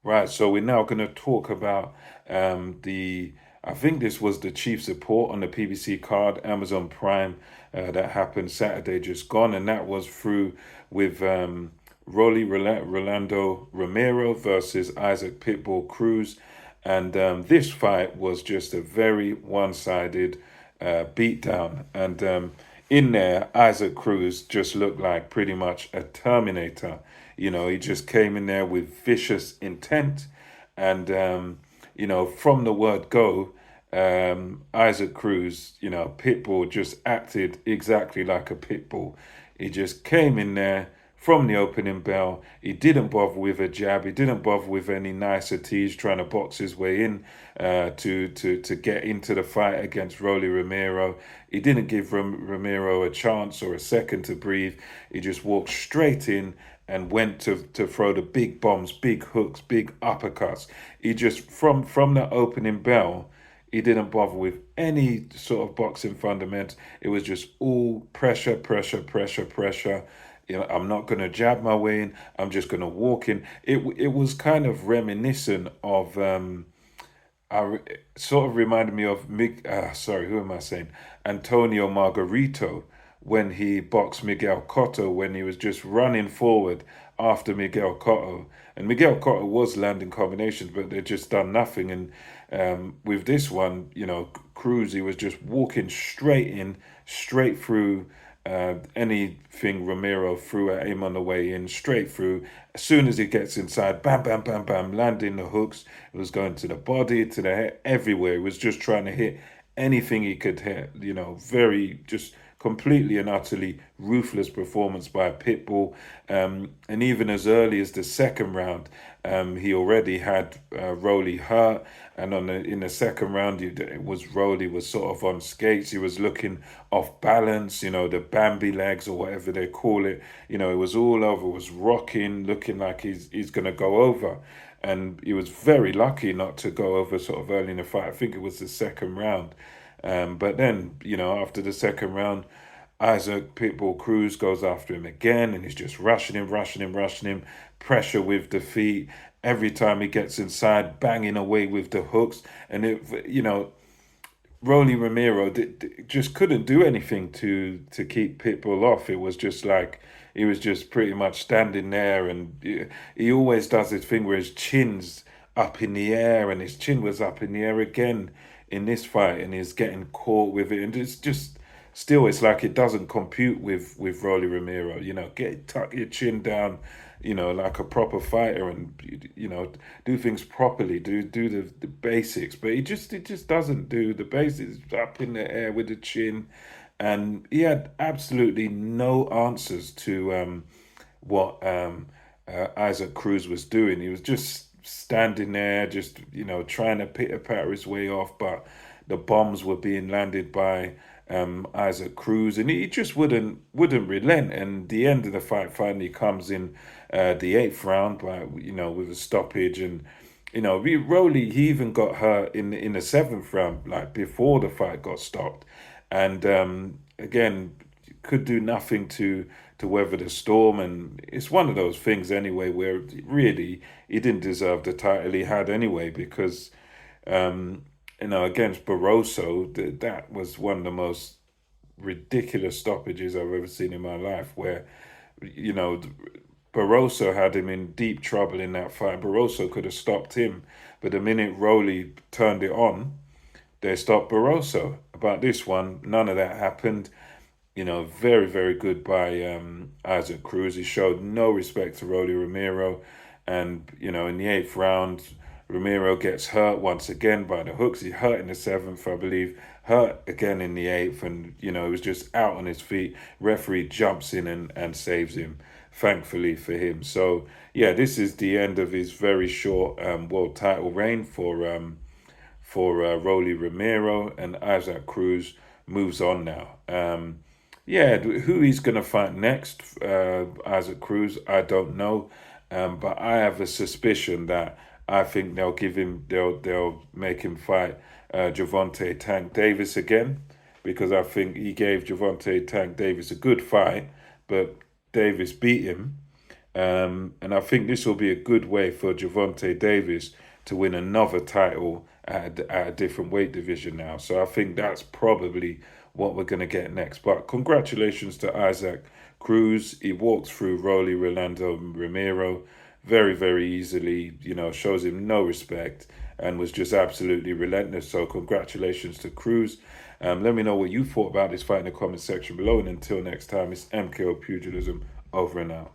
Right, so we're now going to talk about I think this was the chief support on the PBC card, Amazon Prime, that happened Saturday just gone, and that was through with Rolando Romero versus Isaac Pitbull Cruz. And this fight was just a very one-sided beatdown. And in there, Isaac Cruz just looked like pretty much a Terminator. He just came in there with vicious intent. And, from the word go, Isaac Cruz, Pitbull just acted exactly like a Pitbull. He just came in there from the opening bell. He didn't bother with a jab. He didn't bother with any niceties, trying to box his way in to get into the fight against Rolly Romero. He didn't give Romero a chance or a second to breathe. He just walked straight in and went to throw the big bombs, big hooks, big uppercuts. He just from the opening bell, he didn't bother with any sort of boxing fundamentals. It was just all pressure, pressure, pressure, pressure. I'm not going to jab my way in. I'm just going to walk in. It was kind of reminiscent of sort of reminded me of sorry, who am I saying? Antonio Margarito when he boxed Miguel Cotto when he was just running forward after Miguel Cotto. And Miguel Cotto was landing combinations, but they just done nothing. And with this one, Cruz, he was just walking straight in, straight through anything Romero threw at him on the way in, straight through. As soon as he gets inside, bam, bam, bam, bam, landing the hooks. It was going to the body, to the head, everywhere. He was just trying to hit anything he could hit. Very just completely and utterly ruthless performance by Pitbull. And even as early as the second round, he already had Rolly hurt. And in the second round, it was Rolly was sort of on skates. He was looking off balance, the Bambi legs or whatever they call it. It was all over, was rocking, looking like he's going to go over. And he was very lucky not to go over sort of early in the fight. I think it was the second round. But then, after the second round, Isaac Pitbull Cruz goes after him again, and he's just rushing him, rushing him, rushing him. Pressure with the feet. Every time he gets inside, banging away with the hooks. And Rolly Romero just couldn't do anything to keep Pitbull off. It was just like he was just pretty much standing there, and he always does this thing where his chin's up in the air, and his chin was up in the air again in this fight, and he's getting caught with it, and it's just still it's like it doesn't compute with Rolly Romero. Tuck your chin down, like a proper fighter, and do things properly, do the basics. But he just doesn't do the basics. Up in the air with the chin, and he had absolutely no answers to what Isaac Cruz was doing. He was just standing there, just trying to pitter patter his way off, but the bombs were being landed by Isaac Cruz, and he just wouldn't relent. And the end of the fight finally comes in the eighth round, by with a stoppage, and Rolly he even got hurt in the seventh round, like before the fight got stopped, and again could do nothing to weather the storm. And it's one of those things anyway where really he didn't deserve the title he had anyway, because against Barroso, that was one of the most ridiculous stoppages I've ever seen in my life, where you know Barroso had him in deep trouble in that fight. Barroso could have stopped him, but the minute Rowley turned it on, they stopped Barroso. About this one, none of that happened. Very, very good by Isaac Cruz. He showed no respect to Rolly Romero. And, in the eighth round, Romero gets hurt once again by the hooks. He hurt in the seventh, I believe, hurt again in the eighth. And, he was just out on his feet. Referee jumps in and saves him, thankfully for him. So, yeah, this is the end of his very short world title reign for Rolly Romero, and Isaac Cruz moves on now. Yeah, who he's going to fight next, Isaac Cruz, I don't know. But I have a suspicion that I think they'll make him fight Javante Tank Davis again, because I think he gave Javante Tank Davis a good fight, but Davis beat him. And I think this will be a good way for Gervonta Davis to win another title at a different weight division now. So I think that's probably what we're going to get next. But congratulations to Isaac Cruz. He walked through Rolando Romero very, very easily, shows him no respect and was just absolutely relentless. So congratulations to Cruz. Let me know what you thought about this fight in the comment section below. And until next time, it's MKO Pugilism over and out.